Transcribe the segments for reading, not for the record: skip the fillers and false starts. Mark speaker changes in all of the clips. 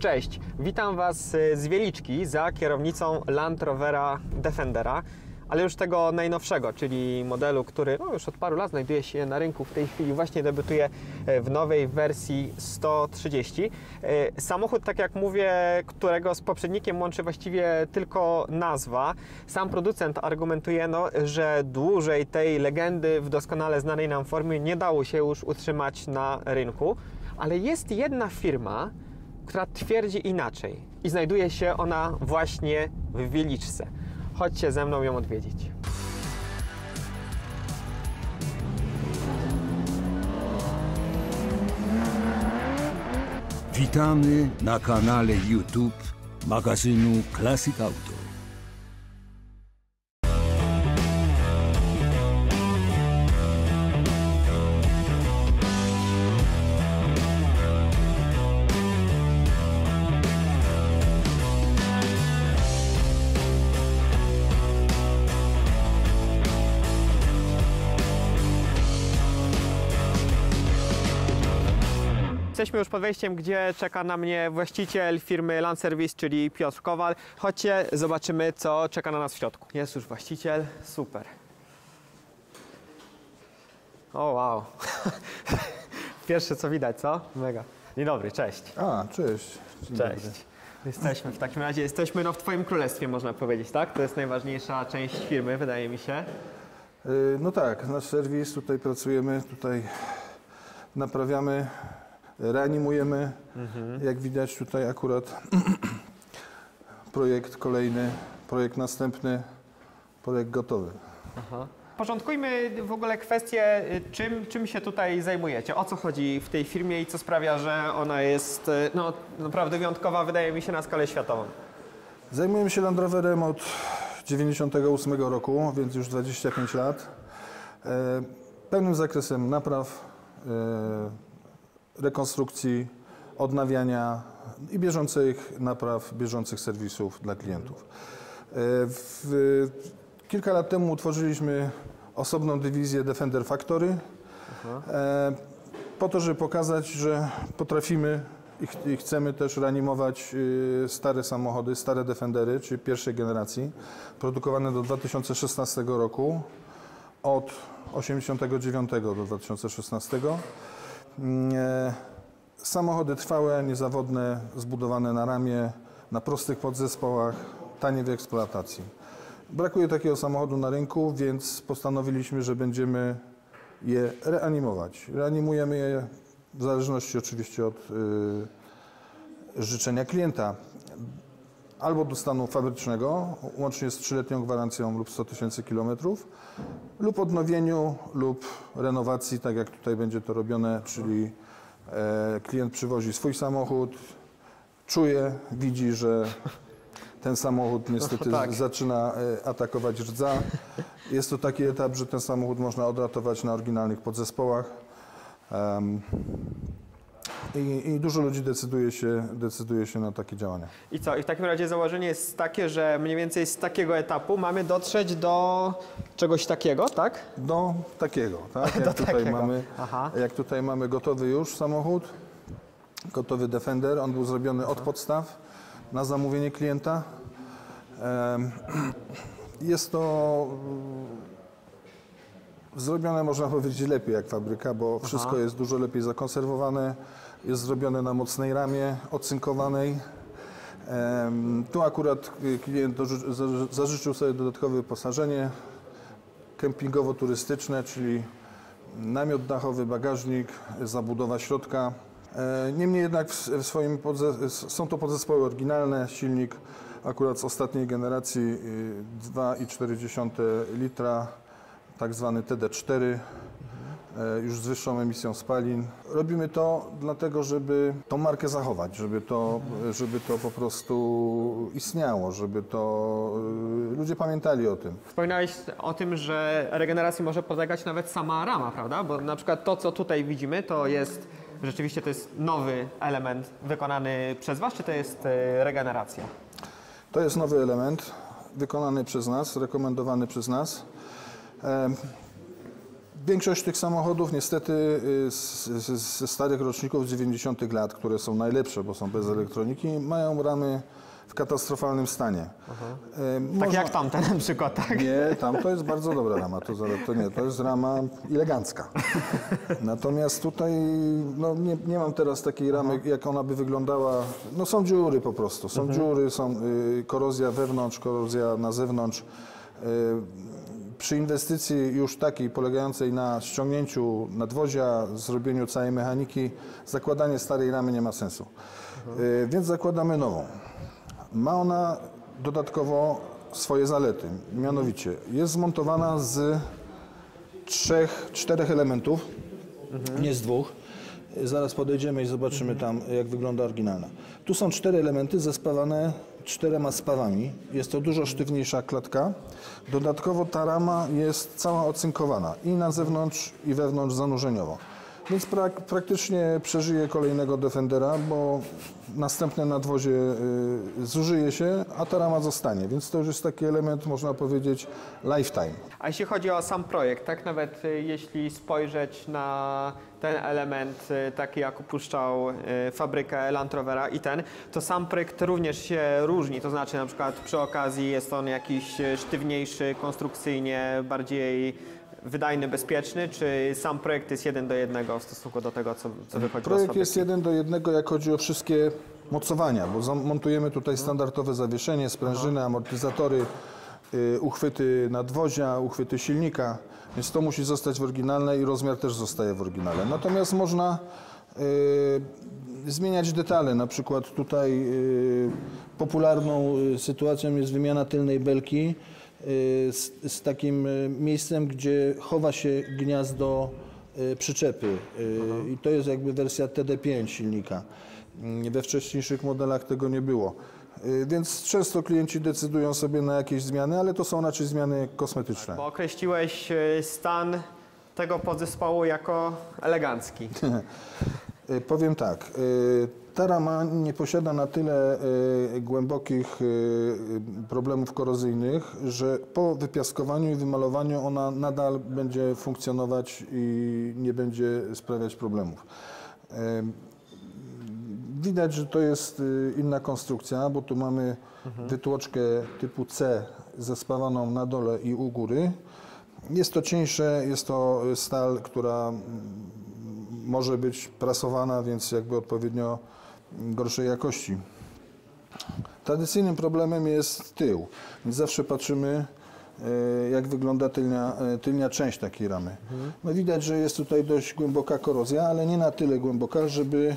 Speaker 1: Cześć, witam Was z Wieliczki za kierownicą Land Rovera Defendera, ale już tego najnowszego, czyli modelu, który już od paru lat znajduje się na rynku. W tej chwili właśnie debiutuje w nowej wersji 130. Samochód, tak jak mówię, którego z poprzednikiem łączy właściwie tylko nazwa. Sam producent argumentuje, że dłużej tej legendy w doskonale znanej nam formie nie dało się już utrzymać na rynku. Ale jest jedna firma, która twierdzi inaczej i znajduje się ona właśnie w Wieliczce. Chodźcie ze mną ją odwiedzić.
Speaker 2: Witamy na kanale YouTube magazynu Classic Auto.
Speaker 1: Jesteśmy już pod wejściem, gdzie czeka na mnie właściciel firmy Land Service, czyli Piotr Kowal. Chodźcie, zobaczymy, co czeka na nas w środku. Jest już właściciel, super. O, wow. Pierwsze co widać, co? Mega. Dzień dobry, cześć.
Speaker 3: Cześć. Dzień
Speaker 1: Cześć.
Speaker 3: dobry.
Speaker 1: Jesteśmy w takim razie, w Twoim królestwie, można powiedzieć, tak? To jest najważniejsza część firmy, wydaje mi się.
Speaker 3: No tak, nasz serwis, tutaj pracujemy, tutaj naprawiamy, reanimujemy. Jak widać tutaj akurat projekt kolejny, projekt następny, projekt gotowy.
Speaker 1: Aha. Porządkujmy w ogóle kwestię, czym się tutaj zajmujecie, o co chodzi w tej firmie i co sprawia, że ona jest naprawdę wyjątkowa, wydaje mi się, na skalę światową.
Speaker 3: Zajmujemy się Land Roverem od 1998 roku, więc już 25 lat. Pełnym zakresem napraw, rekonstrukcji, odnawiania i bieżących napraw, bieżących serwisów dla klientów. Kilka lat temu utworzyliśmy osobną dywizję Defender Factory po to, żeby pokazać, że potrafimy i chcemy też reanimować stare samochody, stare Defendery, czyli pierwszej generacji, produkowane do 2016 roku, od 1989 do 2016. Samochody trwałe, niezawodne, zbudowane na ramię, na prostych podzespołach, tanie w eksploatacji. Brakuje takiego samochodu na rynku, więc postanowiliśmy, że będziemy je reanimować. Reanimujemy je w zależności oczywiście od życzenia klienta. Albo do stanu fabrycznego, łącznie z 3-letnią gwarancją lub 100 000 kilometrów, lub odnowieniu, lub renowacji, tak jak tutaj będzie to robione, czyli klient przywozi swój samochód, czuje, widzi, że ten samochód niestety zaczyna atakować rdza. Jest to taki etap, że ten samochód można odratować na oryginalnych podzespołach. I dużo ludzi decyduje się na takie działania.
Speaker 1: I co? I w takim razie założenie jest takie, że mniej więcej z takiego etapu mamy dotrzeć do czegoś takiego, tak?
Speaker 3: Do takiego, tak? Jak tutaj mamy gotowy już samochód, gotowy Defender, on był zrobiony od podstaw na zamówienie klienta. Jest to zrobione, można powiedzieć, lepiej jak fabryka, bo wszystko jest dużo lepiej zakonserwowane. Jest zrobione na mocnej ramie, ocynkowanej. Tu akurat klient zażyczył sobie dodatkowe wyposażenie kempingowo-turystyczne, czyli namiot dachowy, bagażnik, zabudowa środka. Niemniej jednak są to podzespoły oryginalne, silnik akurat z ostatniej generacji 2,4 litra, tak zwany TD4, już z wyższą emisją spalin. Robimy to dlatego, żeby tą markę zachować, żeby to po prostu istniało, żeby to ludzie pamiętali o tym.
Speaker 1: Wspominałeś o tym, że regeneracji może podlegać nawet sama rama, prawda? Bo na przykład to, co tutaj widzimy, to jest rzeczywiście nowy element wykonany przez Was, czy to jest regeneracja?
Speaker 3: To jest nowy element wykonany przez nas, rekomendowany przez nas. Większość tych samochodów niestety ze starych roczników z 90 lat, które są najlepsze, bo są bez elektroniki, mają ramy w katastrofalnym stanie.
Speaker 1: Tak jak tamte na przykład, tak?
Speaker 3: Nie, tam to jest bardzo dobra rama, to jest rama elegancka. Natomiast tutaj no, nie mam teraz takiej ramy, jak ona by wyglądała. No są dziury po prostu, są dziury, są korozja wewnątrz, korozja na zewnątrz. Przy inwestycji już takiej polegającej na ściągnięciu nadwozia, zrobieniu całej mechaniki, zakładanie starej ramy nie ma sensu. Więc zakładamy nową. Ma ona dodatkowo swoje zalety, mianowicie jest zmontowana z 4 elementów, nie z 2. Zaraz podejdziemy i zobaczymy tam, jak wygląda oryginalna. Tu są 4 elementy zespawane 4 spawami. Jest to dużo sztywniejsza klatka. Dodatkowo ta rama jest cała ocynkowana i na zewnątrz, i wewnątrz zanurzeniowo. Więc praktycznie przeżyje kolejnego Defendera, bo następne nadwozie zużyje się, a ta rama zostanie. Więc to już jest taki element, można powiedzieć, lifetime.
Speaker 1: A jeśli chodzi o sam projekt, tak nawet jeśli spojrzeć na ten element, taki jak opuszczał fabrykę Land Rovera i to sam projekt również się różni. To znaczy na przykład przy okazji jest on jakiś sztywniejszy konstrukcyjnie, bardziej wydajny, bezpieczny, czy sam projekt jest 1 do 1 w stosunku do tego, co wychodzi z
Speaker 3: Projekt jest 1 do 1, jak chodzi o wszystkie mocowania, bo montujemy tutaj standardowe zawieszenie, sprężyny, amortyzatory, uchwyty nadwozia, uchwyty silnika, więc to musi zostać w oryginalne i rozmiar też zostaje w oryginale. Natomiast można zmieniać detale, na przykład tutaj popularną sytuacją jest wymiana tylnej belki z takim miejscem, gdzie chowa się gniazdo przyczepy i to jest jakby wersja TD5 silnika. We wcześniejszych modelach tego nie było. Więc często klienci decydują sobie na jakieś zmiany, ale to są raczej zmiany kosmetyczne.
Speaker 1: Bo określiłeś stan tego podzespołu jako elegancki.
Speaker 3: Powiem tak, ta rama nie posiada na tyle głębokich problemów korozyjnych, że po wypiaskowaniu i wymalowaniu ona nadal będzie funkcjonować i nie będzie sprawiać problemów. Widać, że to jest inna konstrukcja, bo tu mamy wytłoczkę typu C zespawaną na dole i u góry. Jest to cieńsze, jest to stal, która może być prasowana, więc jakby odpowiednio gorszej jakości. Tradycyjnym problemem jest tył, więc zawsze patrzymy, jak wygląda tylnia część takiej ramy. No widać, że jest tutaj dość głęboka korozja, ale nie na tyle głęboka, żeby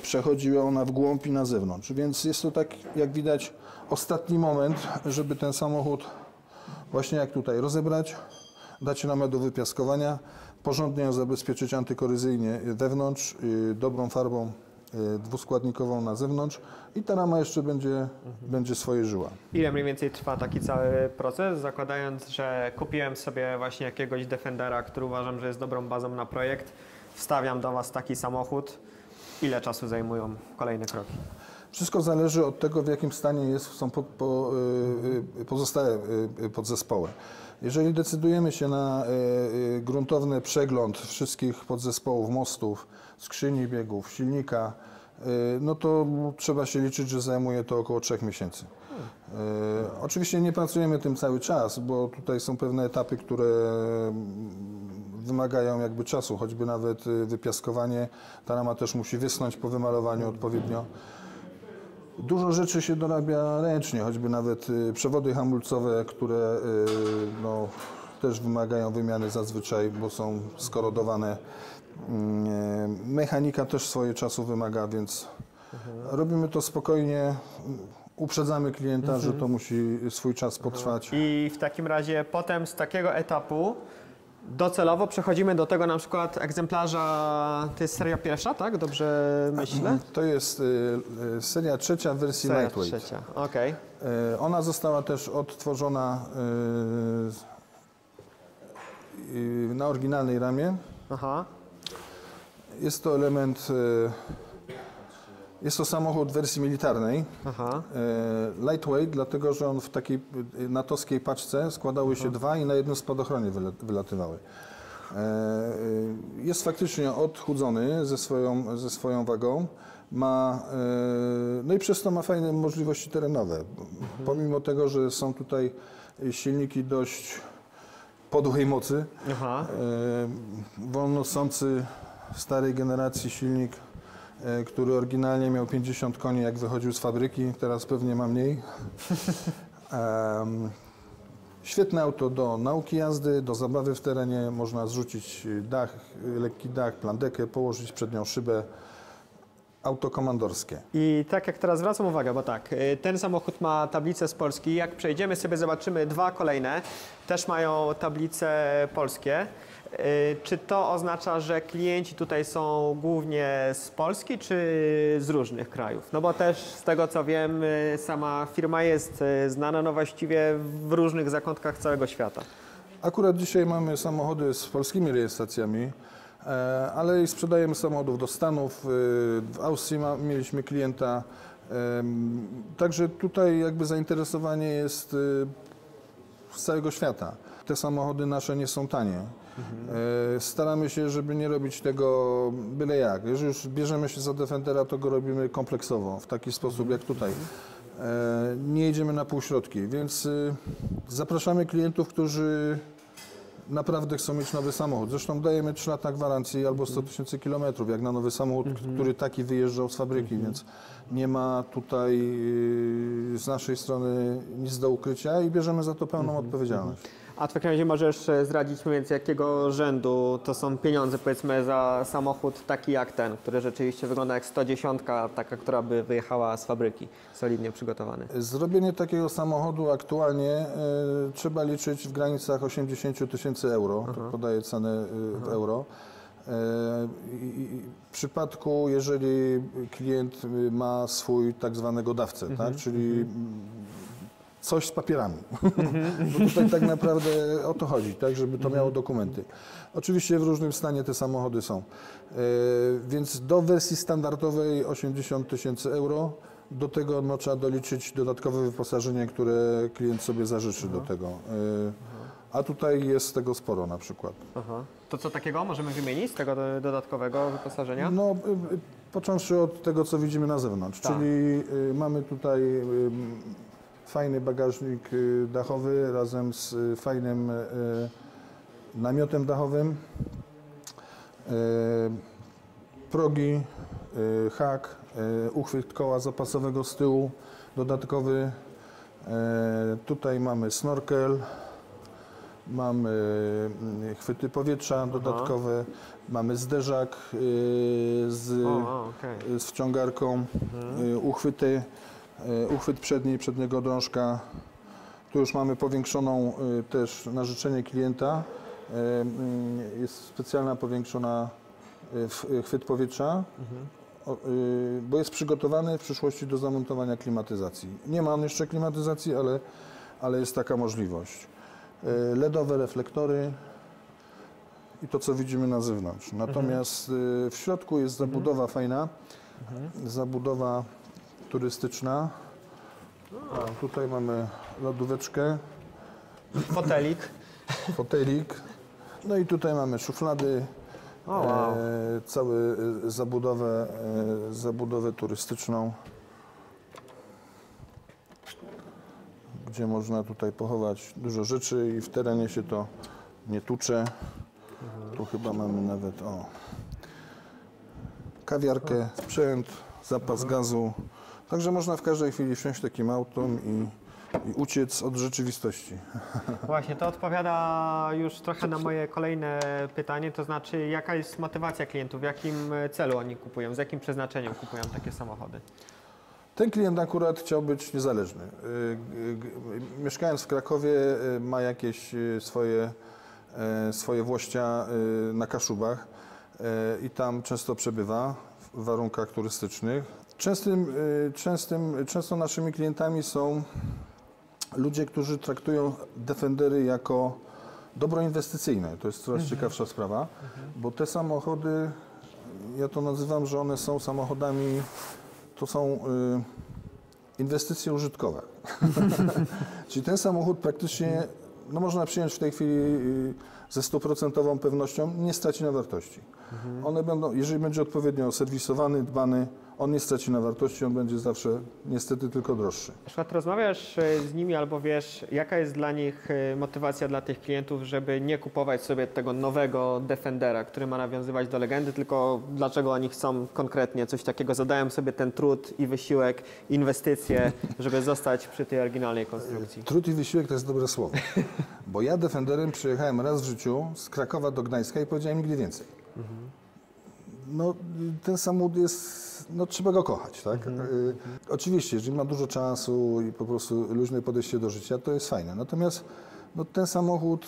Speaker 3: przechodziła ona w głąb i na zewnątrz. Więc jest to tak, jak widać, ostatni moment, żeby ten samochód właśnie jak tutaj rozebrać, dać ramę do wypiaskowania, porządnie ją zabezpieczyć antykorozyjnie wewnątrz, dobrą farbą dwuskładnikową na zewnątrz i ta rama jeszcze będzie swoje żyła.
Speaker 1: Ile mniej więcej trwa taki cały proces, zakładając, że kupiłem sobie właśnie jakiegoś Defendera, który uważam, że jest dobrą bazą na projekt, wstawiam do Was taki samochód, ile czasu zajmują kolejne kroki?
Speaker 3: Wszystko zależy od tego, w jakim stanie są pozostałe podzespoły. Jeżeli decydujemy się na gruntowny przegląd wszystkich podzespołów mostów, skrzyni biegów, silnika, no to trzeba się liczyć, że zajmuje to około 3 miesięcy. Oczywiście nie pracujemy tym cały czas, bo tutaj są pewne etapy, które wymagają jakby czasu, choćby nawet wypiaskowanie. Ta rama też musi wysnąć po wymalowaniu odpowiednio. Dużo rzeczy się dorabia ręcznie, choćby nawet przewody hamulcowe, które no, też wymagają wymiany zazwyczaj, bo są skorodowane. Mechanika też swoje czasu wymaga, więc robimy to spokojnie. Uprzedzamy klienta, że to musi swój czas potrwać.
Speaker 1: I w takim razie potem z takiego etapu docelowo przechodzimy do tego na przykład egzemplarza, to jest seria pierwsza, tak? Dobrze myślę?
Speaker 3: To jest seria trzecia w wersji
Speaker 1: Seria
Speaker 3: lightweight.
Speaker 1: trzecia, okej.
Speaker 3: Ona została też odtworzona na oryginalnej ramie.
Speaker 1: Aha.
Speaker 3: Jest to element, jest to samochód w wersji militarnej.
Speaker 1: Aha.
Speaker 3: Lightweight, dlatego że on w takiej natowskiej paczce składały się 2 i na jednym spadochronie wylatywały. Jest faktycznie odchudzony ze swoją wagą, no i przez to ma fajne możliwości terenowe. Pomimo tego, że są tutaj silniki dość podłej mocy, wolnosący starej generacji silnik, który oryginalnie miał 50 koni, jak wychodził z fabryki, teraz pewnie ma mniej. Świetne auto do nauki jazdy, do zabawy w terenie. Można zrzucić dach, lekki dach, plandekę, położyć przed nią szybę. Auto komandorskie.
Speaker 1: I tak jak teraz zwracam uwagę, bo tak, ten samochód ma tablicę z Polski. Jak przejdziemy sobie, zobaczymy dwa kolejne, też mają tablice polskie. Czy to oznacza, że klienci tutaj są głównie z Polski, czy z różnych krajów? No bo też z tego co wiem, sama firma jest znana no właściwie w różnych zakątkach całego świata.
Speaker 3: Akurat dzisiaj mamy samochody z polskimi rejestracjami, ale i sprzedajemy samochodów do Stanów. W Austrii mieliśmy klienta, także tutaj jakby zainteresowanie jest z całego świata. Te samochody nasze nie są tanie. Staramy się, żeby nie robić tego byle jak. Jeżeli już bierzemy się za Defendera, to go robimy kompleksowo, w taki sposób jak tutaj. Nie jedziemy na półśrodki, więc zapraszamy klientów, którzy naprawdę chcą mieć nowy samochód. Zresztą dajemy 3 lata gwarancji albo 100 000 kilometrów, jak na nowy samochód, który taki wyjeżdżał z fabryki, więc nie ma tutaj z naszej strony nic do ukrycia i bierzemy za to pełną odpowiedzialność.
Speaker 1: A w takim razie możesz zdradzić mniej więcej jakiego rzędu to są pieniądze, powiedzmy, za samochód taki jak ten, który rzeczywiście wygląda jak 110, taka, która by wyjechała z fabryki, solidnie przygotowany.
Speaker 3: Zrobienie takiego samochodu aktualnie trzeba liczyć w granicach 80 000 euro, to podaję cenę w euro. W przypadku, jeżeli klient ma swój tak zwanego dawcę, tak? Czyli coś z papierami, bo tutaj tak naprawdę o to chodzi, tak, żeby to miało dokumenty. Oczywiście w różnym stanie te samochody są, więc do wersji standardowej 80 000 euro, do tego no, trzeba doliczyć dodatkowe wyposażenie, które klient sobie zażyczy do tego. A tutaj jest tego sporo na przykład.
Speaker 1: To co takiego możemy wymienić z tego dodatkowego wyposażenia?
Speaker 3: No, począwszy od tego, co widzimy na zewnątrz, czyli mamy tutaj fajny bagażnik dachowy razem z fajnym namiotem dachowym, progi, hak, uchwyt koła zapasowego z tyłu dodatkowy. Tutaj mamy snorkel, mamy chwyty powietrza dodatkowe, mamy zderzak z wciągarką, uchwyt przedni, przedniego drążka. Tu już mamy powiększoną też na życzenie klienta. Jest specjalna powiększona chwyt powietrza, bo jest przygotowany w przyszłości do zamontowania klimatyzacji. Nie ma on jeszcze klimatyzacji, ale jest taka możliwość. LEDowe reflektory i to, co widzimy na zewnątrz. Natomiast w środku jest zabudowa fajna, zabudowa turystyczna. Tutaj mamy lodóweczkę, fotelik. No i tutaj mamy szuflady, całą zabudowę turystyczną, gdzie można tutaj pochować dużo rzeczy i w terenie się to nie tucze. Tu chyba mamy nawet kawiarkę, sprzęt, zapas gazu. Także można w każdej chwili wsiąść takim autem i uciec od rzeczywistości.
Speaker 1: Właśnie, to odpowiada już trochę na moje kolejne pytanie, to znaczy jaka jest motywacja klientów, w jakim celu oni kupują, z jakim przeznaczeniem kupują takie samochody?
Speaker 3: Ten klient akurat chciał być niezależny. Mieszkając w Krakowie ma jakieś swoje włościa na Kaszubach i tam często przebywa w warunkach turystycznych. Często naszymi klientami są ludzie, którzy traktują Defendery jako dobro inwestycyjne. To jest coraz ciekawsza sprawa, bo te samochody, ja to nazywam, że one są samochodami, to są inwestycje użytkowe. Czyli ten samochód praktycznie, no można przyjąć w tej chwili ze 100% pewnością nie straci na wartości. One będą, jeżeli będzie odpowiednio serwisowany, dbany, on nie straci na wartości, on będzie zawsze niestety tylko droższy.
Speaker 1: Na przykład rozmawiasz z nimi albo wiesz, jaka jest dla nich motywacja dla tych klientów, żeby nie kupować sobie tego nowego Defendera, który ma nawiązywać do legendy, tylko dlaczego oni chcą konkretnie coś takiego, zadają sobie ten trud i wysiłek, inwestycje, żeby zostać przy tej oryginalnej konstrukcji.
Speaker 3: Trud i wysiłek to jest dobre słowo, bo ja Defenderem przyjechałem raz w życiu z Krakowa do Gdańska i powiedziałem nigdy więcej. No, ten samochód jest, no trzeba go kochać, tak? Oczywiście, jeżeli ma dużo czasu i po prostu luźne podejście do życia, to jest fajne. Natomiast no, ten samochód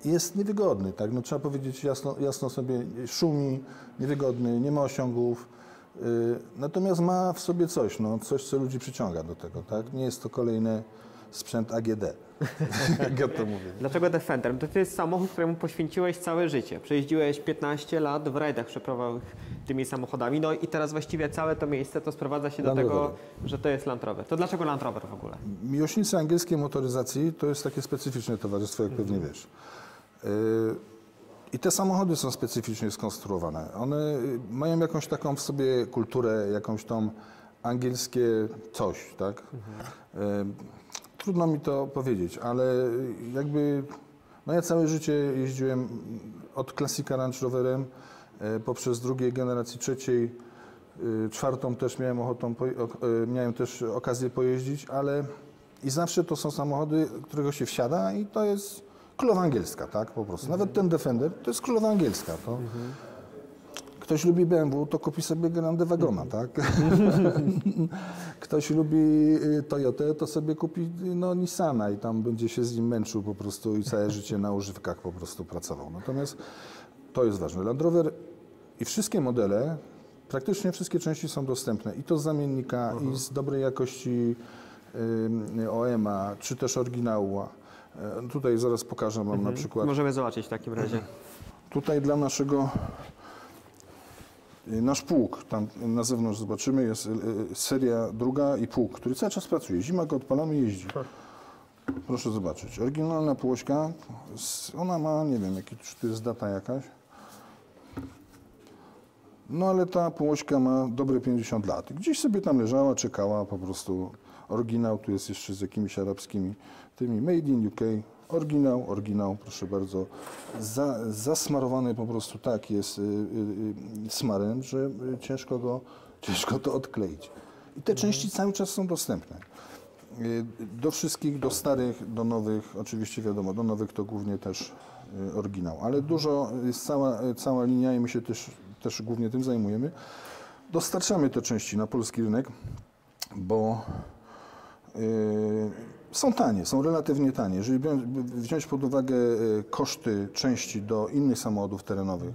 Speaker 3: jest niewygodny, tak? No, trzeba powiedzieć jasno sobie, szumi, niewygodny, nie ma osiągów. Natomiast ma w sobie coś, no, coś, co ludzi przyciąga do tego, tak? Nie jest to kolejny sprzęt AGD, jak ja to mówię.
Speaker 1: Dlaczego Defender? No to jest samochód, któremu poświęciłeś całe życie. Przejeździłeś 15 lat w rajdach przeprawowych tymi samochodami, no i teraz właściwie całe to miejsce to sprowadza się do
Speaker 3: Land
Speaker 1: tego,
Speaker 3: Rover.
Speaker 1: że to jest Land Rover. To dlaczego Land Rover w ogóle?
Speaker 3: Miłośnicy angielskiej motoryzacji to jest takie specyficzne towarzystwo, jak pewnie wiesz. I te samochody są specyficznie skonstruowane. One mają jakąś taką w sobie kulturę, jakąś tą angielskie coś, tak? Trudno mi to powiedzieć, ale jakby, no ja całe życie jeździłem od Classica Range Roverem, poprzez drugiej generacji, trzeciej, czwartą też miałem też okazję pojeździć, ale i zawsze to są samochody, którego się wsiada i to jest królowa angielska, tak, po prostu. Nawet ten Defender to jest królowa angielska. To ktoś lubi BMW, to kupi sobie Grande Wagona, tak? Ktoś lubi Toyotę, to sobie kupi no, Nissana i tam będzie się z nim męczył po prostu i całe życie na używkach po prostu pracował. Natomiast to jest ważne. Land Rover i wszystkie modele, praktycznie wszystkie części są dostępne i to z zamiennika, i z dobrej jakości OEM-a, czy też oryginału. Tutaj zaraz pokażę wam na przykład.
Speaker 1: Możemy zobaczyć w takim razie.
Speaker 3: Tutaj dla nasz pług, tam na zewnątrz zobaczymy, jest seria druga i pług, który cały czas pracuje. Zima go odpalamy i jeździ. Proszę zobaczyć. Oryginalna płośka, ona ma, nie wiem, czy to jest data jakaś. No ale ta płośka ma dobre 50 lat. Gdzieś sobie tam leżała, czekała po prostu. Oryginał, tu jest jeszcze z jakimiś arabskimi tymi. Made in UK. Oryginał, proszę bardzo. Zasmarowany po prostu tak jest smarem, że ciężko to odkleić. I te części cały czas są dostępne. Do wszystkich, do starych, do nowych, oczywiście wiadomo, do nowych to głównie też oryginał. Ale dużo jest cała linia i my się też głównie tym zajmujemy. Dostarczamy te części na polski rynek, bo są tanie, są relatywnie tanie. Jeżeli wziąć pod uwagę koszty części do innych samochodów terenowych,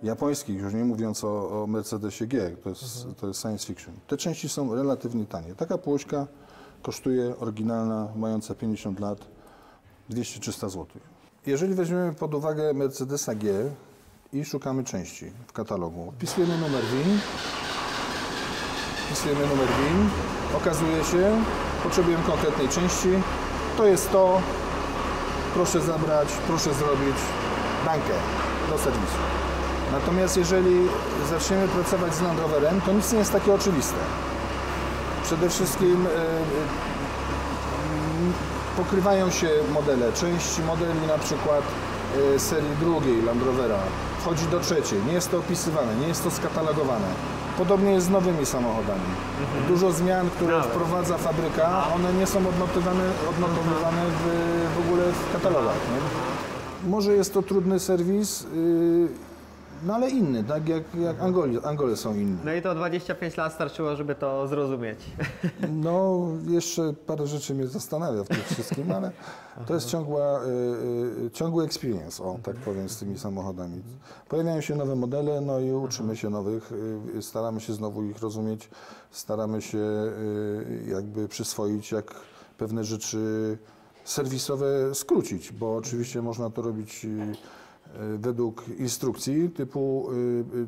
Speaker 3: japońskich, już nie mówiąc o Mercedesie G, to jest science fiction. Te części są relatywnie tanie. Taka płośka kosztuje oryginalna, mająca 50 lat, 200-300 zł. Jeżeli weźmiemy pod uwagę Mercedesa G i szukamy części w katalogu, wpisujemy numer VIN, okazuje się, potrzebujemy konkretnej części, to jest to, proszę zabrać, proszę zrobić, dankę, do serwisu. Natomiast jeżeli zaczniemy pracować z Land Roverem, to nic nie jest takie oczywiste. Przede wszystkim pokrywają się modele, część modeli na przykład serii drugiej Land Rovera wchodzi do trzeciej, nie jest to opisywane, nie jest to skatalogowane. Podobnie jest z nowymi samochodami. Dużo zmian, które wprowadza fabryka, one nie są odnotowywane w ogóle w katalogach. Nie? Może jest to trudny serwis, no ale inny, tak jak Angole są inne.
Speaker 1: No i to 25 lat starczyło, żeby to zrozumieć.
Speaker 3: No, jeszcze parę rzeczy mnie zastanawia w tym wszystkim, ale to jest ciągły experience, o tak powiem, z tymi samochodami. Pojawiają się nowe modele, no i uczymy się nowych, staramy się znowu ich rozumieć, staramy się jakby przyswoić, jak pewne rzeczy serwisowe skrócić, bo oczywiście można to robić według instrukcji typu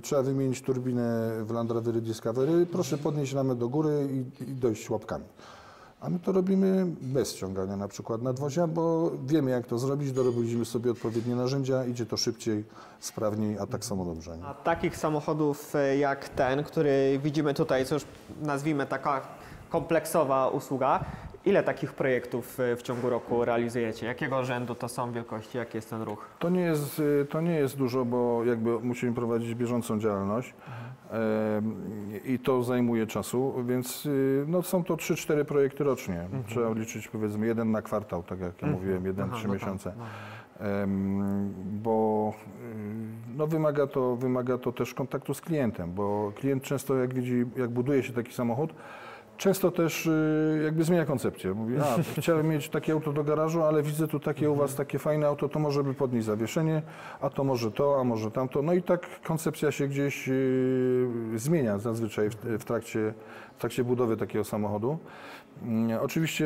Speaker 3: trzeba wymienić turbinę w Land Rover Discovery, proszę podnieść ramę do góry i dojść łapkami. A my to robimy bez ściągania na przykład nadwozia, bo wiemy jak to zrobić, dorobiliśmy sobie odpowiednie narzędzia, idzie to szybciej, sprawniej, a tak samo dobrze. Nie?
Speaker 1: A takich samochodów jak ten, który widzimy tutaj, co już nazwijmy taka kompleksowa usługa, ile takich projektów w ciągu roku realizujecie? Jakiego rzędu to są wielkości? Jaki jest ten ruch?
Speaker 3: To nie jest dużo, bo jakby musimy prowadzić bieżącą działalność i to zajmuje czasu, więc no, są to 3-4 projekty rocznie. Trzeba liczyć powiedzmy jeden na kwartał, tak jak ja mówiłem, 1-3 miesiące. Bo no, wymaga to też kontaktu z klientem, bo klient często jak widzi, jak buduje się taki samochód, często też jakby zmienia koncepcję. Mówi, chciałem mieć takie auto do garażu, ale widzę tu takie u was takie fajne auto, to może by podnieść zawieszenie, a to może to, a może tamto. No i tak koncepcja się gdzieś zmienia zazwyczaj w trakcie budowy takiego samochodu. Oczywiście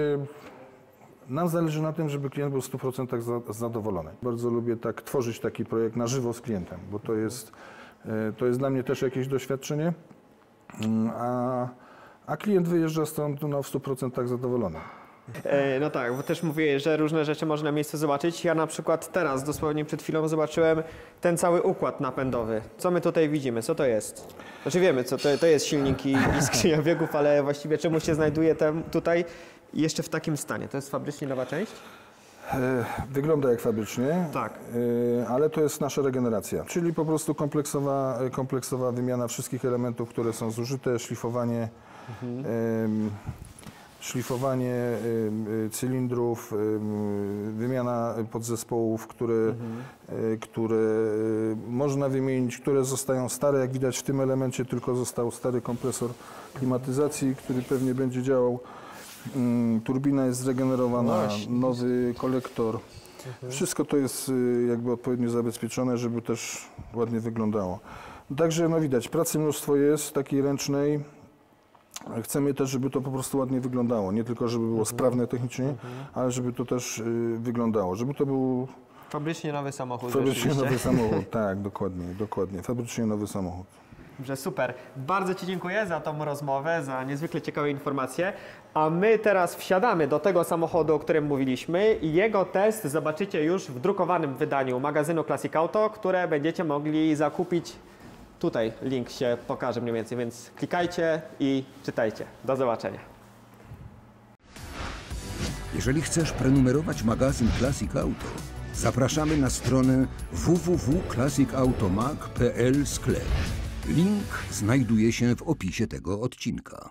Speaker 3: nam zależy na tym, żeby klient był w 100% zadowolony. Bardzo lubię tak tworzyć taki projekt na żywo z klientem, bo to jest dla mnie też jakieś doświadczenie, a klient wyjeżdża stąd no, w 100% zadowolony.
Speaker 1: No tak, bo też mówię, że różne rzeczy można na miejscu zobaczyć. Ja na przykład teraz, dosłownie przed chwilą zobaczyłem ten cały układ napędowy. Co my tutaj widzimy? Co to jest? Znaczy wiemy, co to jest silnik i skrzynia biegów, ale właściwie czemu się znajduje tutaj jeszcze w takim stanie? To jest fabrycznie nowa część?
Speaker 3: Wygląda jak fabrycznie,
Speaker 1: Tak.
Speaker 3: Ale to jest nasza regeneracja, czyli po prostu kompleksowa wymiana wszystkich elementów, które są zużyte, szlifowanie cylindrów, wymiana podzespołów, które można wymienić, które zostają stare. Jak widać w tym elemencie tylko został stary kompresor klimatyzacji, który pewnie będzie działał. Turbina jest zregenerowana, nowy kolektor. Wszystko to jest jakby odpowiednio zabezpieczone, żeby też ładnie wyglądało. Także no widać, pracy mnóstwo jest, takiej ręcznej. Chcemy też, żeby to po prostu ładnie wyglądało. Nie tylko, żeby było sprawne technicznie, ale żeby to też wyglądało. Żeby to był
Speaker 1: Fabrycznie nowy samochód.
Speaker 3: fabrycznie nowy samochód. Tak, dokładnie. Fabrycznie nowy samochód.
Speaker 1: Dobrze, super. Bardzo Ci dziękuję za tą rozmowę, za niezwykle ciekawe informacje. A my teraz wsiadamy do tego samochodu, o którym mówiliśmy i jego test zobaczycie już w drukowanym wydaniu magazynu Classic Auto, które będziecie mogli zakupić. Tutaj link się pokaże mniej więcej, więc klikajcie i czytajcie. Do zobaczenia.
Speaker 2: Jeżeli chcesz prenumerować magazyn Classic Auto, zapraszamy na stronę www.classicautomag.pl/sklep. Link znajduje się w opisie tego odcinka.